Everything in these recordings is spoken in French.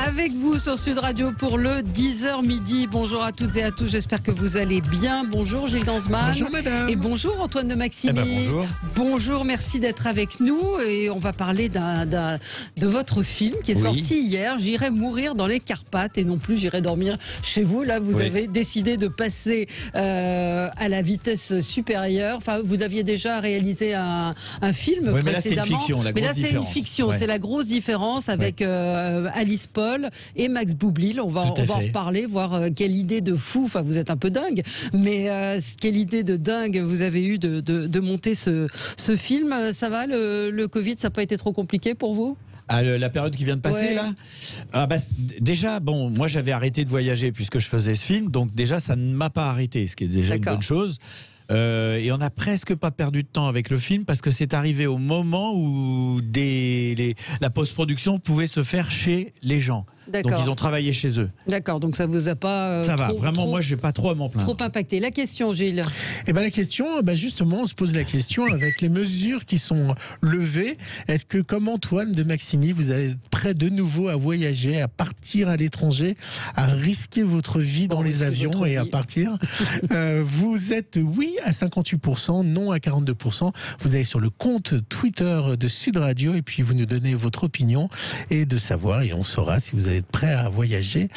avec vous sur Sud Radio pour le 10h midi. Bonjour à toutes et à tous, j'espère que vous allez bien. Bonjour Gilles Danzmann. Bonjour madame. Et bonjour Antoine de Maximi. Bonjour. Bonjour, merci d'être avec nous. Et on va parler de votre film qui est sorti hier, J'irai mourir dans les Carpates et non plus J'irai dormir chez vous. Là, vous avez décidé de passer à la vitesse supérieure. Enfin, vous aviez déjà réalisé un film précédemment. Mais là, c'est une fiction, la grosse différence. C'est une fiction, c'est la grosse différence avec Alice Paul et Max Boublil. On va en reparler, voir quelle idée de fou, enfin vous êtes un peu dingue, mais quelle idée de dingue vous avez eu de monter ce film. Ça va, le Covid, ça n'a pas été trop compliqué pour vous ? La période qui vient de passer là, déjà, bon, moi j'avais arrêté de voyager puisque je faisais ce film, donc déjà ça ne m'a pas arrêté, ce qui est déjà une bonne chose. Et on n'a presque pas perdu de temps avec le film parce que c'est arrivé au moment où la post-production pouvait se faire chez les gens. Donc ils ont travaillé chez eux. D'accord, donc ça vous a pas ça va, vraiment, moi j'ai pas trop à m'en plaindre. Trop impacté. La question, Gilles. La question, justement, on se pose la question avec les mesures qui sont levées. Est-ce que, comme Antoine de Maximi, vous êtes prêt de nouveau à voyager, à partir à l'étranger, à risquer votre vie dans les avions et à partir Vous êtes oui à 58%, non à 42%. Vous allez sur le compte Twitter de Sud Radio et puis vous nous donnez votre opinion et de savoir, et on saura si vous allez être prêt à voyager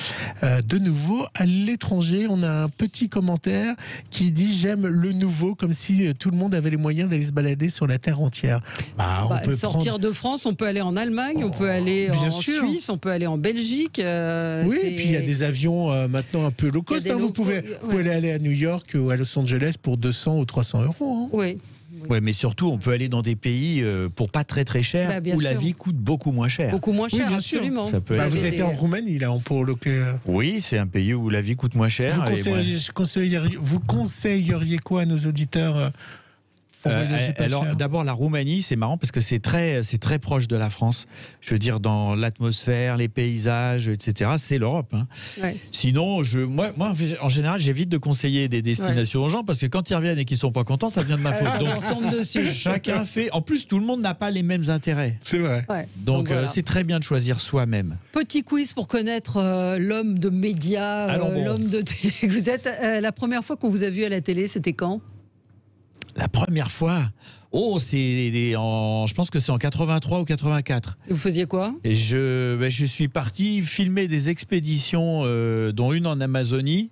de nouveau à l'étranger. On a un petit commentaire qui dit « J'aime le nouveau », comme si tout le monde avait les moyens d'aller se balader sur la terre entière. On peut sortir de France, on peut aller en Allemagne, on peut aller en Suisse, on peut aller en Belgique. Et puis il y a des avions maintenant un peu low cost. Vous pouvez aller à New York ou à Los Angeles pour 200 ou 300 euros. Oui. Oui, mais surtout, on peut aller dans des pays pour pas très très cher, où la vie coûte beaucoup moins cher. Beaucoup moins cher, bien absolument. Sûr. Vous étiez en Roumanie, là, pour le... Oui, c'est un pays où la vie coûte moins cher. Vous conseilleriez quoi à nos auditeurs alors d'abord la Roumanie, c'est marrant parce que c'est très proche de la France. Je veux dire, dans l'atmosphère, les paysages, etc. C'est l'Europe. Hein. Ouais. Sinon, moi en général, j'évite de conseiller des destinations aux gens parce que quand ils reviennent et qu'ils sont pas contents, ça vient de ma faute. Donc chacun fait. En plus, tout le monde n'a pas les mêmes intérêts. C'est vrai. Ouais. Donc voilà. C'est très bien de choisir soi-même. Petit quiz pour connaître l'homme de médias, l'homme de télé. Vous êtes la première fois qu'on vous a vu à la télé, c'était quand ? La première fois, je pense que c'est en 83 ou 84. Et vous faisiez quoi ? Et je suis parti filmer des expéditions, dont une en Amazonie.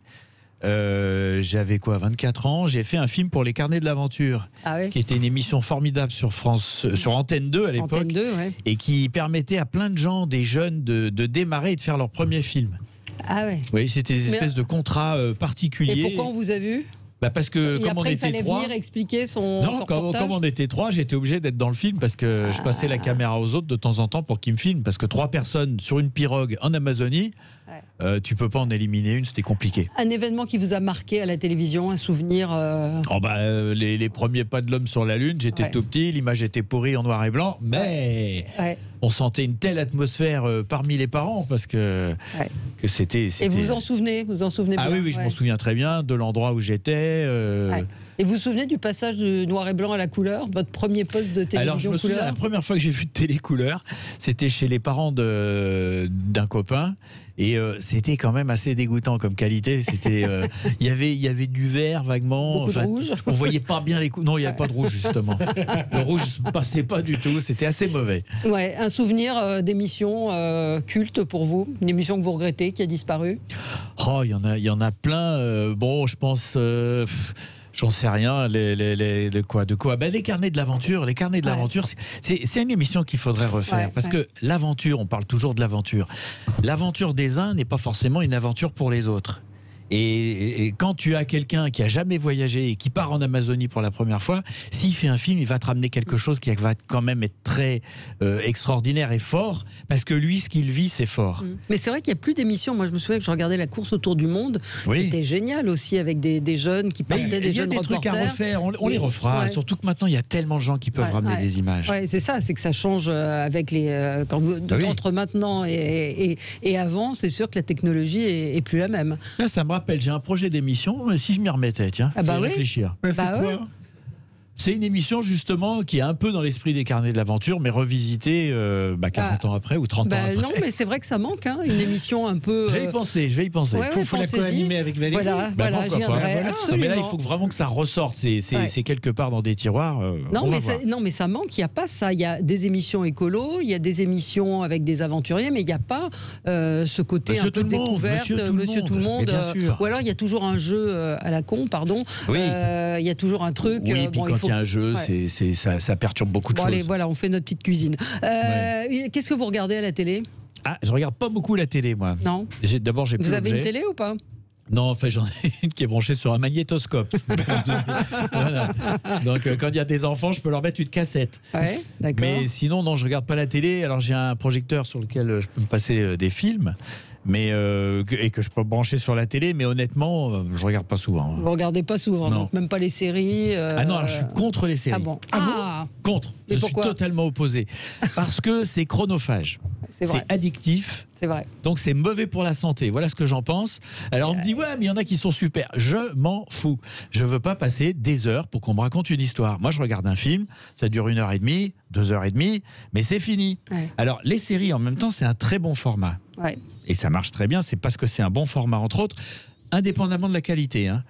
J'avais 24 ans. J'ai fait un film pour les Carnets de l'aventure, qui était une émission formidable sur sur Antenne 2 à l'époque, Antenne 2, et qui permettait à plein de gens, des jeunes, de démarrer et de faire leur premier film. Ah ouais. Oui, c'était des espèces de contrats particuliers. Et pourquoi on vous a vu ? Parce que comme on était trois, venir expliquer son comme on était trois, j'étais obligé d'être dans le film parce que je passais la caméra aux autres de temps en temps pour qu'ils me filment. Parce que 3 personnes sur une pirogue en Amazonie, tu peux pas en éliminer une, c'était compliqué. Un événement qui vous a marqué à la télévision, un souvenir les premiers pas de l'homme sur la Lune, j'étais tout petit, l'image était pourrie en noir et blanc, mais on sentait une telle atmosphère parmi les parents parce que c'était... Et vous en souvenez bien ? Ah oui, je m'en souviens très bien de l'endroit où j'étais. Et vous vous souvenez du passage du noir et blanc à la couleur, de votre premier poste de télévision ? Alors je me souviens, la première fois que j'ai vu de télé couleur, c'était chez les parents d'un copain. Et c'était quand même assez dégoûtant comme qualité. C'était, il y avait du vert vaguement. Beaucoup de rouge. On voyait pas bien les coups. Non, il n'y avait pas de rouge justement. Le rouge passait pas du tout. C'était assez mauvais. Ouais, un souvenir d'émission culte pour vous, une émission que vous regrettez, qui a disparu ? Oh, il y en a plein. Je pense. J'en sais rien, de quoi les Carnets de l'aventure. Les Carnets de l'aventure, c'est une émission qu'il faudrait refaire. Parce que l'aventure, on parle toujours de l'aventure. L'aventure des uns n'est pas forcément une aventure pour les autres. Et quand tu as quelqu'un qui a jamais voyagé et qui part en Amazonie pour la première fois, s'il fait un film, il va te ramener quelque chose qui va quand même être très extraordinaire et fort, parce que lui, ce qu'il vit, c'est fort. Mais c'est vrai qu'il n'y a plus d'émissions. Moi, je me souviens que je regardais la course autour du monde. C'était génial aussi, avec des jeunes qui partaient, des jeunes reporters. Il y a des trucs à refaire, on les refera. Surtout que maintenant, il y a tellement de gens qui peuvent ramener des images. Ouais, c'est ça, c'est que ça change avec les... entre maintenant et avant, c'est sûr que la technologie est plus la même. Ça me rappelle, j'ai un projet d'émission, si je m'y remettais, tiens, je vais réfléchir. C'est quoi ? C'est une émission justement qui est un peu dans l'esprit des carnets de l'aventure, mais revisitée 40 ans après ou 30 ans après. Non, mais c'est vrai que ça manque, hein, une émission un peu... Je vais y penser. Ouais, faut la co-animer avec Valérie. Voilà, j'y viendrai, absolument. Mais là, il faut vraiment que ça ressorte. C'est quelque part dans des tiroirs. Non, mais ça manque. Il n'y a pas ça. Il y a des émissions écolo, il y a des émissions avec des aventuriers, mais il n'y a pas ce côté Monsieur un peu découverte, Monsieur Tout le Monde. Bien sûr. Ou alors il y a toujours un jeu à la con, pardon. Oui. Il y a toujours un truc. Oui, puis quand il y a un jeu, ça perturbe beaucoup de choses. Allez, voilà, on fait notre petite cuisine. Qu'est-ce que vous regardez à la télé ? Je regarde pas beaucoup la télé, moi. Non. D'abord, j'ai plus Vous avez l'objet. une télé ou pas ? Non, enfin, j'en ai une qui est branchée sur un magnétoscope. Voilà. Donc, quand il y a des enfants, je peux leur mettre une cassette. Ouais, d'accord. Mais sinon, non, je regarde pas la télé. Alors, j'ai un projecteur sur lequel je peux me passer des films. Et que je peux brancher sur la télé, mais honnêtement, je regarde pas souvent. Vous regardez pas souvent, donc même pas les séries. Ah non, alors je suis contre les séries. Ah bon. Contre. Et je pourquoi ? suis totalement opposé. Parce que c'est chronophage. C'est vrai. C'est addictif. C'est vrai. Donc c'est mauvais pour la santé. Voilà ce que j'en pense. Alors on me dit ouais, mais il y en a qui sont super. Je m'en fous. Je veux pas passer des heures pour qu'on me raconte une histoire. Moi je regarde un film, ça dure 1h30, 2h30, mais c'est fini. Ouais. Alors les séries en même temps c'est un très bon format. Ouais. Et ça marche très bien, c'est parce que c'est un bon format, entre autres, indépendamment de la qualité. Hein.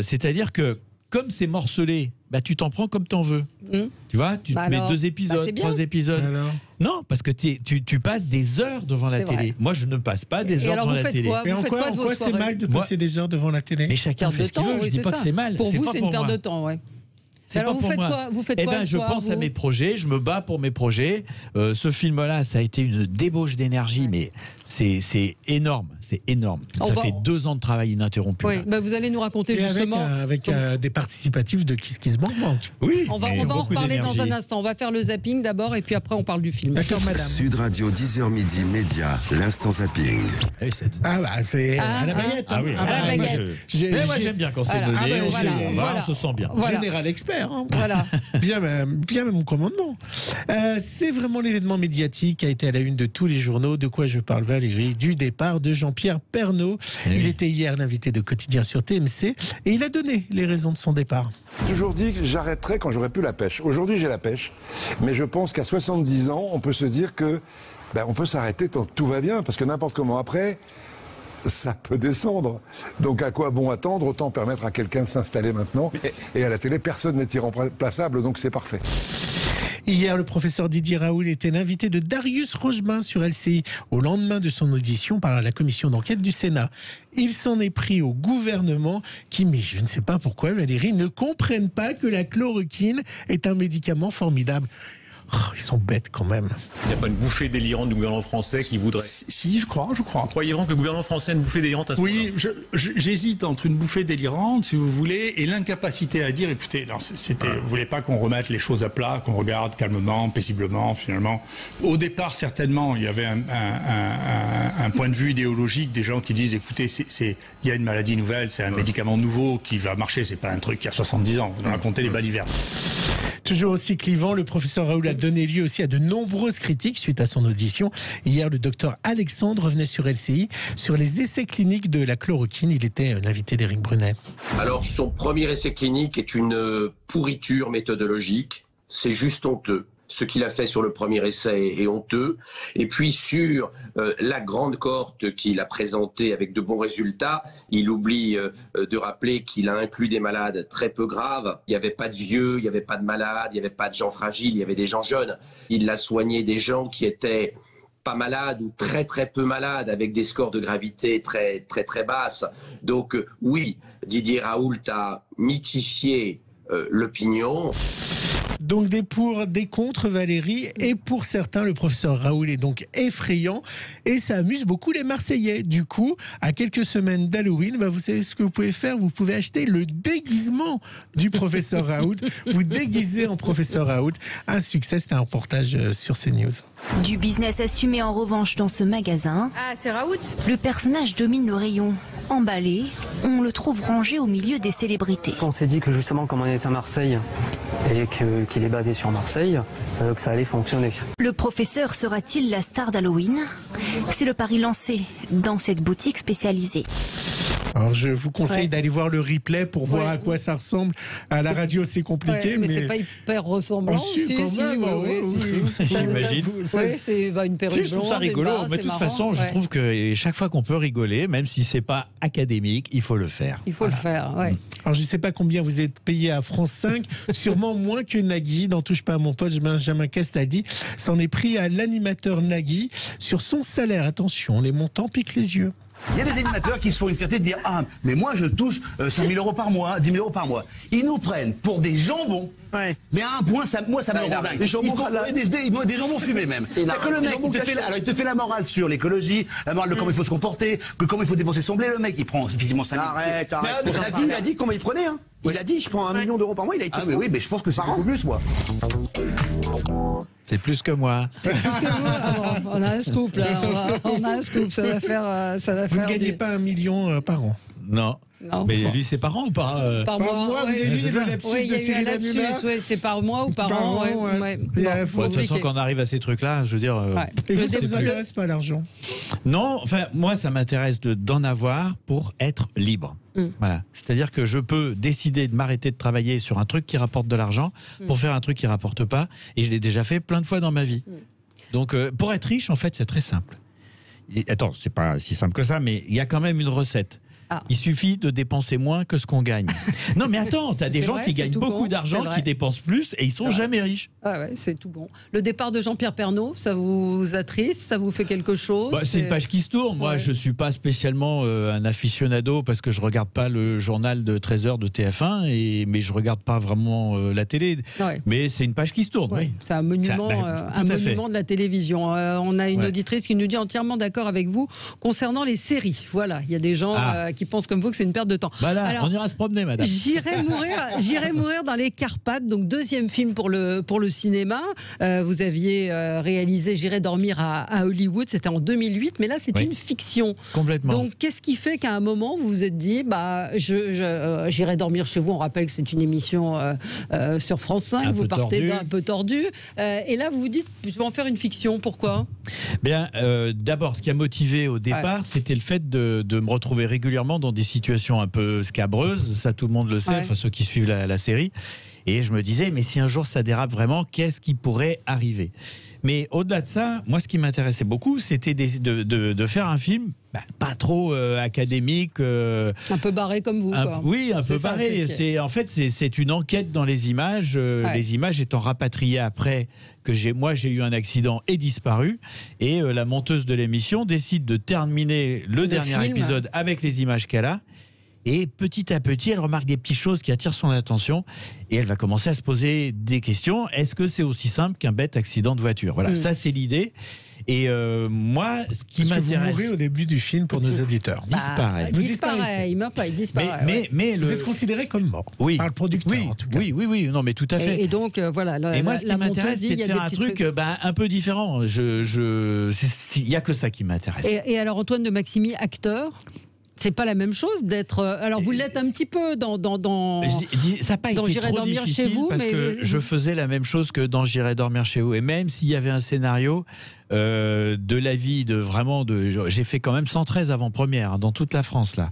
C'est-à-dire que, comme c'est morcelé, tu t'en prends comme t'en veux. Tu vois, tu te mets 2 épisodes, 3 épisodes. Non, parce que tu passes des heures devant la télé. Vrai. Moi, je ne passe pas des heures devant la télé. Mais en quoi c'est mal de passer des heures devant la télé ? Mais chacun fait ce qu'il veut, je dis pas que c'est mal. Pour vous, c'est une perte de temps, ouais. C'est alors pas vous pour faites moi. quoi ? Vous faites quoi je pense à mes projets, je me bats pour mes projets. Ce film-là, ça a été une débauche d'énergie, mais c'est énorme, c'est énorme. Ça fait 2 ans de travail ininterrompu. Oui, vous allez nous raconter et justement avec des participatifs de Kiss Kiss Bank Bank. Oui. On va en reparler dans un instant. On va faire le zapping d'abord et puis après on parle du film. D'accord, madame. Sud Radio 10h midi média, l'instant zapping. C'est à la baguette. Ah oui, à la baguette. Moi j'aime bien quand c'est mené, on se sent bien. Général expert. Voilà. Bien même au commandement. C'est vraiment l'événement médiatique qui a été à la une de tous les journaux. De quoi je parle, Valérie ? Du départ de Jean-Pierre Pernaut. Il était hier l'invité de Quotidien sur TMC et il a donné les raisons de son départ. J'ai toujours dit que j'arrêterais quand j'aurais plus la pêche. Aujourd'hui, j'ai la pêche. Mais je pense qu'à 70 ans, on peut se dire que on peut s'arrêter tant que tout va bien. Parce que n'importe comment après, ça peut descendre. Donc à quoi bon attendre ? Autant permettre à quelqu'un de s'installer maintenant. Et à la télé, personne n'est irremplaçable, donc c'est parfait. Hier, le professeur Didier Raoult était l'invité de Darius Rochemin sur LCI au lendemain de son audition par la commission d'enquête du Sénat. Il s'en est pris au gouvernement qui, mais je ne sais pas pourquoi, Valérie, ne comprennent pas que la chloroquine est un médicament formidable. Ils sont bêtes quand même. Il n'y a pas une bouffée délirante du gouvernement français qui voudrait... Si, je crois. Croyez vraiment que le gouvernement français a une bouffée délirante à ce moment-là ? Oui, j'hésite entre une bouffée délirante, si vous voulez, et l'incapacité à dire, écoutez, vous ne voulez pas qu'on remette les choses à plat, qu'on regarde calmement, paisiblement, finalement. Au départ, certainement, il y avait un point de vue idéologique des gens qui disent, écoutez, il y a une maladie nouvelle, c'est un médicament nouveau qui va marcher, c'est pas un truc qui a 70 ans, vous nous racontez les balivernes. Toujours aussi clivant, le professeur Raoult a donné lieu aussi à de nombreuses critiques suite à son audition. Hier, le docteur Alexandre revenait sur LCI sur les essais cliniques de la chloroquine. Il était l'invité d'Éric Brunet. Alors, son premier essai clinique est une pourriture méthodologique. C'est juste honteux. Ce qu'il a fait sur le premier essai est honteux. Et puis sur la grande cohorte qu'il a présentée avec de bons résultats, il oublie de rappeler qu'il a inclus des malades très peu graves. Il n'y avait pas de vieux, il n'y avait pas de malades, il n'y avait pas de gens fragiles, il y avait des gens jeunes. Il a soigné des gens qui étaient pas malades ou très très peu malades avec des scores de gravité très très très basses. Donc oui, Didier Raoult a mythifié l'opinion. Donc des pour, des contre, Valérie, et pour certains, le professeur Raoult est donc effrayant, et ça amuse beaucoup les Marseillais. Du coup, à quelques semaines d'Halloween, vous savez ce que vous pouvez faire ? Vous pouvez acheter le déguisement du professeur Raoult. Vous déguisez en professeur Raoult. Un succès, c'était un reportage sur CNews. Du business assumé en revanche dans ce magasin. Ah, c'est Raoult. Le personnage domine le rayon. Emballé, on le trouve rangé au milieu des célébrités. On s'est dit que justement, comme on est à Marseille et qu'il est basé sur Marseille, que ça allait fonctionner. Le professeur sera-t-il la star d'Halloween ? C'est le pari lancé dans cette boutique spécialisée. Alors je vous conseille d'aller voir le replay pour voir à quoi ça ressemble. À la radio, c'est compliqué, mais c'est pas hyper ressemblant. J'imagine. C'est une perruque blonde. Je trouve ça rigolo. Mais de toute façon, je trouve que chaque fois qu'on peut rigoler, même si c'est pas académique, il faut le faire. Il faut le faire, ouais. Alors je sais pas combien vous êtes payé à France 5, sûrement moins que Nagui. N'en touche pas à mon poste, Benjamin Castaldi s'en est pris à l'animateur Nagui sur son salaire. Attention, les montants piquent les yeux. Il y a des animateurs qui se font une fierté de dire « Ah, mais moi je touche 5 000 € par mois, 10 000 € par mois. » Ils nous prennent pour des jambons. Ouais. Mais à un point, moi ça me rend dingue. Des jambons fumés même. Il que le mec, il te fait la morale sur l'écologie, la morale de comment il faut se comporter, comment il faut dépenser son blé. Le mec, il prend effectivement 5 000 €. Arrête. Nagui, il a dit comment il prenait. Hein. Il a dit, je prends 1 million d'euros par mois. Il a été mais oui, mais je pense que c'est beaucoup plus, moi. C'est plus que moi. C'est plus que moi. On a un scoop là. On a un scoop. Ça va faire. Vous ne gagnez pas 1 million par an. Non. Mais lui, c'est par an ou pas Par mois. Vous avez vu le lapsus de Cyril Hanouna. C'est par mois ou par an. De toute façon, quand on arrive à ces trucs-là, je veux dire. Et ça ne vous intéresse pas l'argent? Non, enfin, moi, ça m'intéresse d'en avoir pour être libre. Voilà. C'est-à-dire que je peux décider de m'arrêter de travailler sur un truc qui rapporte de l'argent pour faire un truc qui rapporte pas. Et je l'ai déjà fait plein de fois dans ma vie. Donc, pour être riche, en fait, c'est très simple. Attends, c'est pas si simple que ça, mais il y a quand même une recette. Il suffit de dépenser moins que ce qu'on gagne. Non, mais attends, t'as des gens qui gagnent beaucoup d'argent, qui dépensent plus et ils sont jamais riches. C'est tout bon. Le départ de Jean-Pierre Pernaut, ça vous attriste? Ça vous fait quelque chose? C'est une page qui se tourne. Moi, je suis pas spécialement un aficionado parce que je regarde pas le journal de 13h de TF1, mais je regarde pas vraiment la télé. Mais c'est une page qui se tourne. Oui. C'est un monument, de la télévision. On a une auditrice qui nous dit entièrement d'accord avec vous concernant les séries. Voilà, il y a des gens qui pensent comme vous que c'est une perte de temps. Alors, on ira se promener, madame. J'irai mourir dans les Carpates, donc deuxième film pour le cinéma. Vous aviez réalisé J'irai dormir à Hollywood, c'était en 2008, mais là c'est une fiction. Complètement. Donc qu'est-ce qui fait qu'à un moment vous vous êtes dit, j'irai dormir chez vous, on rappelle que c'est une émission sur France 5, vous partez d'un peu tordu, et là vous vous dites, je vais en faire une fiction, pourquoi? Bien, d'abord, ce qui a motivé au départ, c'était le fait de me retrouver régulièrement dans des situations un peu scabreuses, ça tout le monde le sait, enfin ceux qui suivent la série, et je me disais, mais si un jour ça dérape vraiment, qu'est-ce qui pourrait arriver? Mais au-delà de ça, moi ce qui m'intéressait beaucoup, c'était de faire un film pas trop académique. Un peu barré comme vous. Oui, un peu barré. En fait, c'est une enquête dans les images, les images étant rapatriées après que j'ai eu un accident et disparu, et la monteuse de l'émission décide de terminer le dernier épisode avec les images qu'elle a. Et petit à petit, elle remarque des petites choses qui attirent son attention et elle va commencer à se poser des questions. Est-ce que c'est aussi simple qu'un bête accident de voiture? Voilà, ça c'est l'idée. Et moi, ce qui m'intéresse... Vous mourrez au début du film pour nos éditeurs. Il disparaît, il meurt pas, il disparaît. Mais vous êtes considéré comme mort par le producteur, en tout cas. Oui, non, mais tout à fait. Et donc, voilà. Et moi, ce qui m'intéresse, c'est de faire un truc un peu différent. Il n'y a que ça qui m'intéresse. Et alors, Antoine de Maximi, acteur, c'est pas la même chose d'être. Alors vous l'êtes un petit peu dans ça n'a pas été J'irai trop dormir difficile chez vous, parce que je faisais la même chose que dans J'irai dormir chez vous. Et même s'il y avait un scénario de la vie j'ai fait quand même 113 avant-premières dans toute la France là.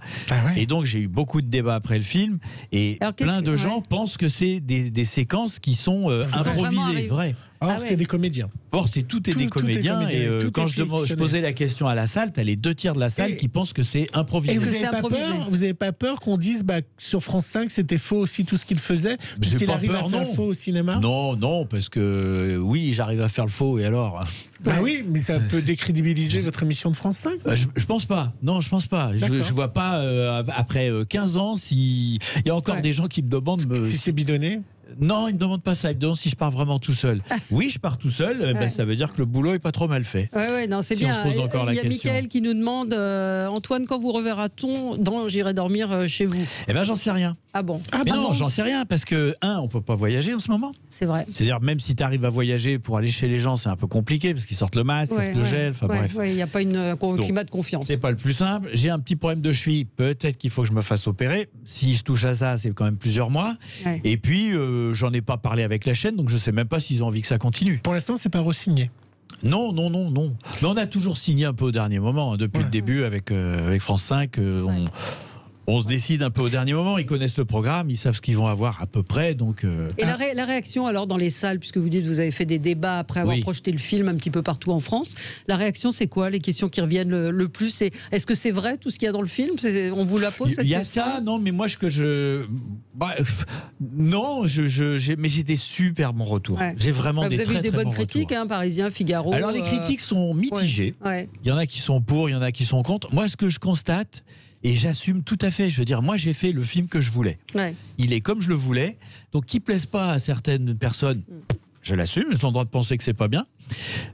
Et donc j'ai eu beaucoup de débats après le film et plein de gens pensent que c'est des séquences qui sont improvisées, vraies. Or, c'est des comédiens. Or, tout est des comédiens. Et quand je posais la question à la salle, t'as les 2 tiers de la salle qui pensent que c'est improvisé. Et vous n'avez pas peur qu'on dise sur France 5 c'était faux aussi tout ce qu'il faisait, puisqu'il arrive à faire le faux au cinéma? Non, parce que oui, j'arrive à faire le faux, et alors? Oui, mais ça peut décrédibiliser votre émission de France 5. Je pense pas. Non, je pense pas. Je vois pas, après 15 ans, s'il y a encore des gens qui me demandent... Si c'est bidonné? Non, ils ne me demandent pas ça. Ils me demandent si je pars vraiment tout seul. Oui, je pars tout seul. Ça veut dire que le boulot est pas trop mal fait. Non, c'est bien. Il y a Mickaël qui nous demande, Antoine, quand vous reverra-t-on dans J'irai dormir chez vous? Eh ben, j'en sais rien. Ah bon? Mais non, j'en sais rien parce que on peut pas voyager en ce moment. C'est vrai. C'est-à-dire même si tu arrives à voyager pour aller chez les gens, c'est un peu compliqué parce qu'ils sortent le masque, le gel. Enfin bref. Il n'y a pas un climat de confiance. C'est pas le plus simple. J'ai un petit problème de cheville. Peut-être qu'il faut que je me fasse opérer. Si je touche à ça, c'est quand même plusieurs mois. Et puis j'en ai pas parlé avec la chaîne, donc je sais même pas s'ils ont envie que ça continue. Pour l'instant, c'est pas re-signé. Non. Mais on a toujours signé un peu au dernier moment, depuis le début avec France 5. On se décide un peu au dernier moment, ils connaissent le programme, ils savent ce qu'ils vont avoir à peu près. Donc, Et la réaction alors dans les salles, puisque vous dites que vous avez fait des débats après avoir projeté le film un petit peu partout en France, la réaction c'est quoi? Les questions qui reviennent le plus, est-ce que c'est vrai tout ce qu'il y a dans le film? On vous la pose cette question? Il y a ça, non, mais moi non, mais j'ai des super bons retours. Ouais. J'ai vraiment des très, très bons retours. Vous avez eu des bonnes critiques, Parisien, Figaro. Alors les critiques sont mitigées. Ouais. Il y en a qui sont pour, il y en a qui sont contre. Moi, ce que je constate, et j'assume tout à fait, je veux dire, moi j'ai fait le film que je voulais. Ouais. Il est comme je le voulais, donc qu'il ne plaise pas à certaines personnes, je l'assume, ils ont le droit de penser que c'est pas bien.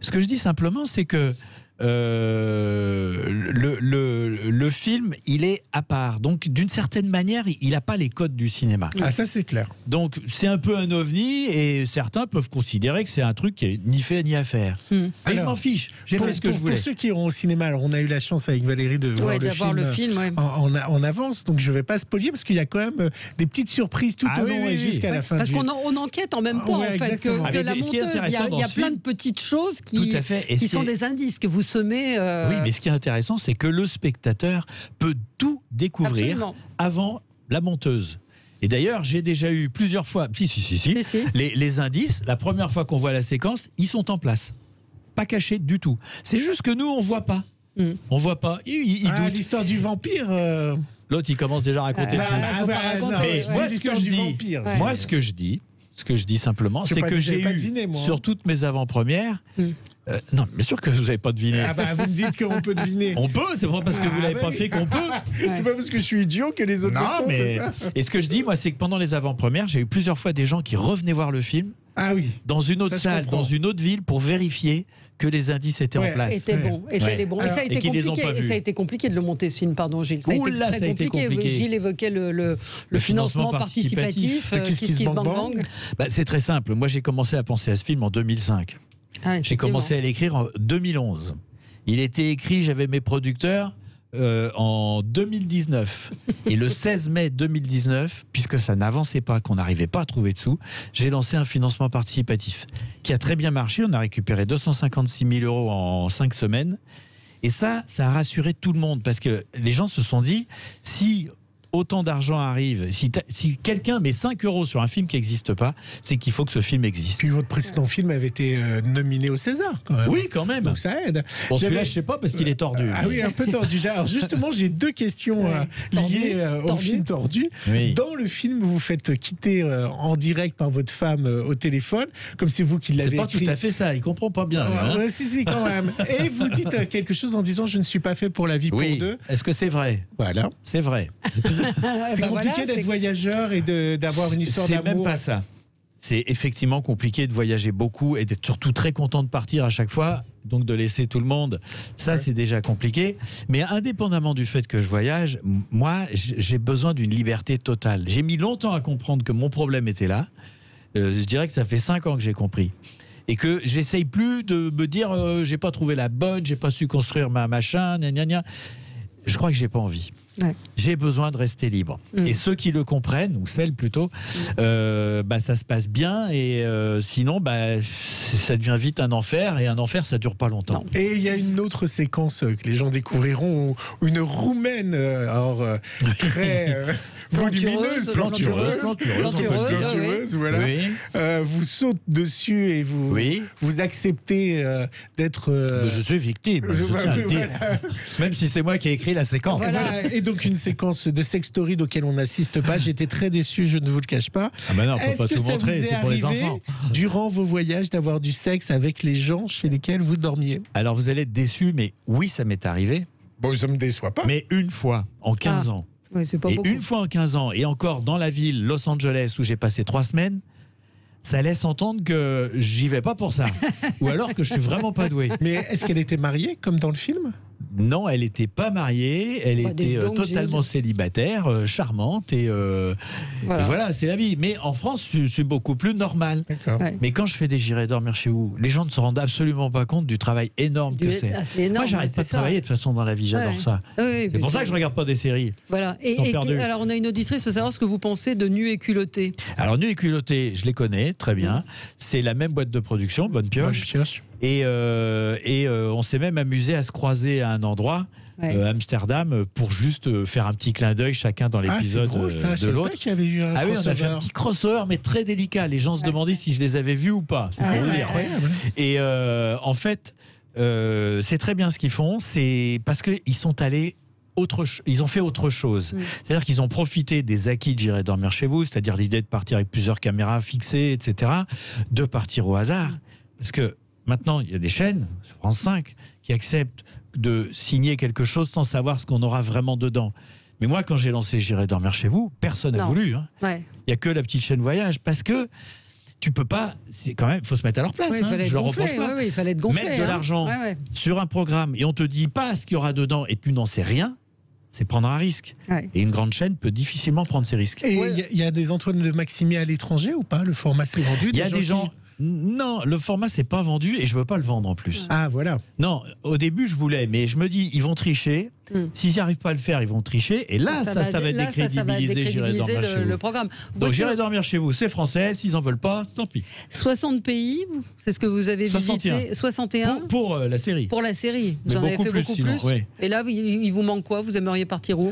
Ce que je dis simplement, c'est que le film, il est à part. Donc, d'une certaine manière, il n'a pas les codes du cinéma. Ah, ça, c'est clair. Donc, c'est un peu un ovni et certains peuvent considérer que c'est un truc qui est ni fait ni à faire. Mais je m'en fiche. J'ai fait ce que je voulais. Pour ceux qui iront au cinéma, alors on a eu la chance avec Valérie de voir le film en avance, donc je ne vais pas spoiler parce qu'il y a quand même des petites surprises tout au long et jusqu'à la fin. Parce qu'on enquête en même temps, en fait, que la monteuse. Il y a plein de petites choses qui sont des indices que vous semez. Oui, mais ce qui est intéressant, c'est que le spectateur peut tout découvrir avant la monteuse. Et d'ailleurs, j'ai déjà eu plusieurs fois, les indices, la première fois qu'on voit la séquence, ils sont en place. Pas cachés du tout. C'est juste que nous, on ne voit pas. On voit pas. Il doute. L'histoire du vampire. L'autre, il commence déjà à raconter le film. Moi, ce que je dis simplement, c'est que j'ai eu sur toutes mes avant-premières. Non, bien sûr que vous n'avez pas deviné. Ah bah vous me dites qu'on peut deviner. On peut, c'est pas parce que vous l'avez pas fait qu'on peut. C'est pas parce que je suis idiot que les autres le sont, c'est ça. Et ce que je dis, moi, c'est que pendant les avant-premières, j'ai eu plusieurs fois des gens qui revenaient voir le film dans une autre salle, dans une autre ville, pour vérifier que les indices étaient en place. Étaient bons. Et ça a été compliqué de le monter, ce film, pardon Gilles. Ça a été très compliqué. Gilles évoquait le financement participatif. Kiss Kiss Bang Bang. C'est très simple. Moi, j'ai commencé à penser à ce film en 2005. J'ai commencé à l'écrire en 2011. Il était écrit, j'avais mes producteurs en 2019. Et le 16 mai 2019, puisque ça n'avançait pas, qu'on n'arrivait pas à trouver de sous, j'ai lancé un financement participatif qui a très bien marché. On a récupéré 256 000 € en 5 semaines. Et ça a rassuré tout le monde parce que les gens se sont dit, si autant d'argent arrive, si quelqu'un met 5 € sur un film qui n'existe pas, c'est qu'il faut que ce film existe. Puis votre précédent film avait été nominé au César, quand même. Oui, quand même. Donc ça aide. Bon, celui-là, je ne sais pas parce qu'il est tordu. Ah oui, un peu tordu. Alors justement, j'ai 2 questions liées au film Tordu. Oui. Dans le film, vous vous faites quitter en direct par votre femme au téléphone, comme c'est vous qui l'avez écrit. C'est pas tout à fait ça, il ne comprend pas bien. Si, quand même. Et vous dites quelque chose en disant « Je ne suis pas fait pour la vie pour deux ». Est-ce que c'est vrai? Voilà. C'est vrai. C'est compliqué d'être voyageur et d'avoir une histoire d'amour. C'est même pas ça. C'est effectivement compliqué de voyager beaucoup et d'être surtout très content de partir à chaque fois, donc de laisser tout le monde. Ça, c'est déjà compliqué. Mais indépendamment du fait que je voyage, moi, j'ai besoin d'une liberté totale. J'ai mis longtemps à comprendre que mon problème était là. Je dirais que ça fait 5 ans que j'ai compris. Et que j'essaye plus de me dire j'ai pas trouvé la bonne, j'ai pas su construire ma machin, gna gna gna. Je crois que j'ai pas envie. Ouais. J'ai besoin de rester libre. Et ceux qui le comprennent, ou celles plutôt, ça se passe bien. Et sinon, ça devient vite un enfer. Et un enfer, ça dure pas longtemps. Et il y a une autre séquence que les gens découvriront, une Roumaine, très volumineuse, plantureuse, voilà. Oui. Vous saute dessus et vous acceptez d'être. Je suis victime. Je tiens à le dire. Même si c'est moi qui ai écrit la séquence. Voilà. Et donc une séquence de sextory auquel on n'assiste pas. J'étais très déçu, je ne vous le cache pas. Ah ben non, faut pas tout montrer, c'est pour les enfants. Durant vos voyages, d'avoir du sexe avec les gens chez lesquels vous dormiez? Alors vous allez être déçu, mais oui, ça m'est arrivé. Bon, ça me déçoit pas. Mais une fois en 15 ans. Ouais, c'est pas beaucoup. Une fois en 15 ans, et encore dans la ville Los Angeles où j'ai passé 3 semaines, ça laisse entendre que j'y vais pas pour ça. Ou alors que je suis vraiment pas doué. Mais est-ce qu'elle était mariée, comme dans le film? Non, elle n'était pas mariée, elle était totalement célibataire, charmante, et voilà, c'est la vie. Mais en France, je suis beaucoup plus normal. Ouais. Mais quand je fais des J'irai dormir chez vous, les gens ne se rendent absolument pas compte du travail énorme que c'est. Moi, j'arrête pas de travailler de toute façon dans la vie, j'adore ça. Oui, c'est pour ça que je regarde pas des séries. Voilà. Et alors, on a une auditrice, il faut savoir ce que vous pensez de Nu et culotté. Alors, Nu et culotté, je les connais très bien. C'est la même boîte de production, Bonne Pioche. Et on s'est même amusé à se croiser à un endroit. Amsterdam, pour juste faire un petit clin d'œil chacun dans l'épisode de l'autre. Qu'il y avait eu un oui, on a fait un petit crossover, mais très délicat. Les gens se demandaient si je les avais vus ou pas. C'est pour vous dire. Et en fait, c'est très bien ce qu'ils font. C'est parce qu'ils sont allés ils ont fait autre chose. C'est-à-dire qu'ils ont profité des acquis de J'irai dormir chez vous, c'est-à-dire l'idée de partir avec plusieurs caméras fixées, etc., de partir au hasard. Parce que maintenant, il y a des chaînes, France 5, qui acceptent de signer quelque chose sans savoir ce qu'on aura vraiment dedans. Mais moi, quand j'ai lancé J'irai dormir chez vous, personne n'a voulu. Il n'y a que la petite chaîne Voyage, parce que tu peux pas. C'est quand même, il faut se mettre à leur place. Je leur reproche pas. Il fallait être gonflé. Mettre de l'argent sur un programme et on te dit pas ce qu'il y aura dedans et tu n'en sais rien. C'est prendre un risque. Et une grande chaîne peut difficilement prendre ces risques. Et il y a des Antoine de Maximi à l'étranger ou pas? Le format s'est vendu? Il y a des gens. Non, le format c'est pas vendu et je veux pas le vendre en plus. Ah voilà. Non, au début je voulais, mais je me dis ils vont tricher. S'ils n'y arrivent pas à le faire, ils vont tricher. Et là, ça va décrédibiliser J'irai dormir chez vous. Le programme. Donc J'irai dormir chez vous, c'est français. S'ils en veulent pas, tant pis. 60 pays, c'est ce que vous avez visité. 61 pour la série. Pour la série, vous en avez fait beaucoup plus. Et là, il vous manque quoi? Vous aimeriez partir où?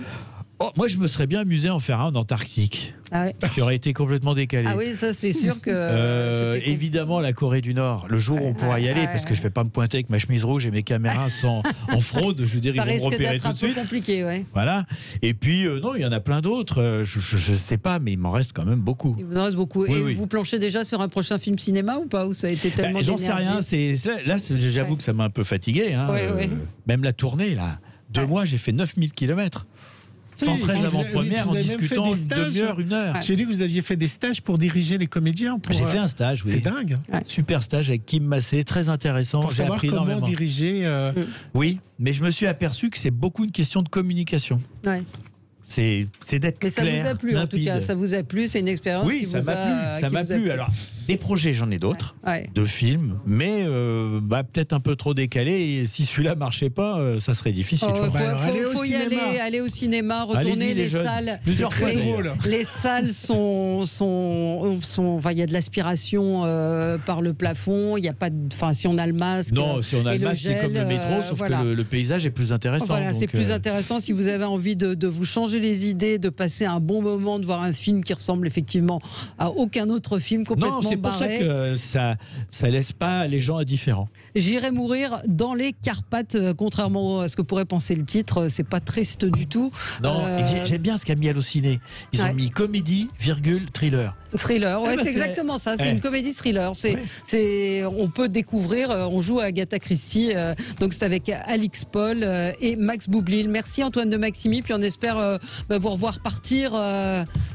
Moi, je me serais bien amusé à en faire un en Antarctique. Qui aurait été complètement décalé. Ah oui, ça c'est sûr que... évidemment, la Corée du Nord, le jour où on pourra y aller, parce que je ne vais pas me pointer avec ma chemise rouge et mes caméras en fraude, je veux dire, ils vont me repérer tout de suite. Ça risque d'être un peu compliqué, Voilà. Et puis, non, il y en a plein d'autres, je ne sais pas, mais il m'en reste quand même beaucoup. Il vous en reste beaucoup. Et vous planchez déjà sur un prochain film cinéma ou pas? Ou ça a été tellement j'en sais rien, là, j'avoue que ça m'a un peu fatigué. Même la tournée, là. 2 mois, j'ai fait 9000 km. 113 avant-première en discutant une demi-heure, 1 heure. J'ai dit que vous aviez fait des stages pour diriger les comédiens. J'ai fait un stage, oui. C'est dingue. Super stage avec Kim Massé, très intéressant. Pour savoir comment diriger. Oui, mais je me suis aperçu que c'est beaucoup une question de communication. C'est d'être clair. Mais ça vous a plu, en tout cas. Ça vous a plu, c'est une expérience qui vous a plu. Oui, ça m'a plu. Alors, des projets, j'en ai d'autres, de films, mais peut-être un peu trop décalés. Et si celui-là ne marchait pas, ça serait difficile. Il faut y aller au cinéma, retourner les salles. Plusieurs fois, les salles sont il y a de l'aspiration par le plafond. Il y a pas si on a le masque. Non, si on a le masque, c'est comme le métro, sauf que le paysage est plus intéressant. Voilà, c'est plus intéressant si vous avez envie de vous changer les idées, de passer un bon moment, de voir un film qui ressemble effectivement à aucun autre film, complètement barré. C'est pour ça que ça laisse pas les gens indifférents. J'irai mourir dans les Carpates, contrairement à ce que pourrait penser le titre, c'est pas triste du tout. Non, j'aime bien ce qu'a mis Allociné. Ils ont mis comédie, thriller. Thriller, c'est exactement ça. C'est une comédie thriller. On peut découvrir. On joue à Agatha Christie. Donc c'est avec Alix Paul et Max Boublil. Merci Antoine de Maximi. Puis on espère vous revoir partir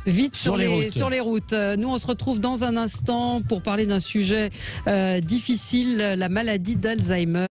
vite sur les routes. Nous on se retrouve dans un instant pour parler d'un sujet difficile, la maladie d'Alzheimer.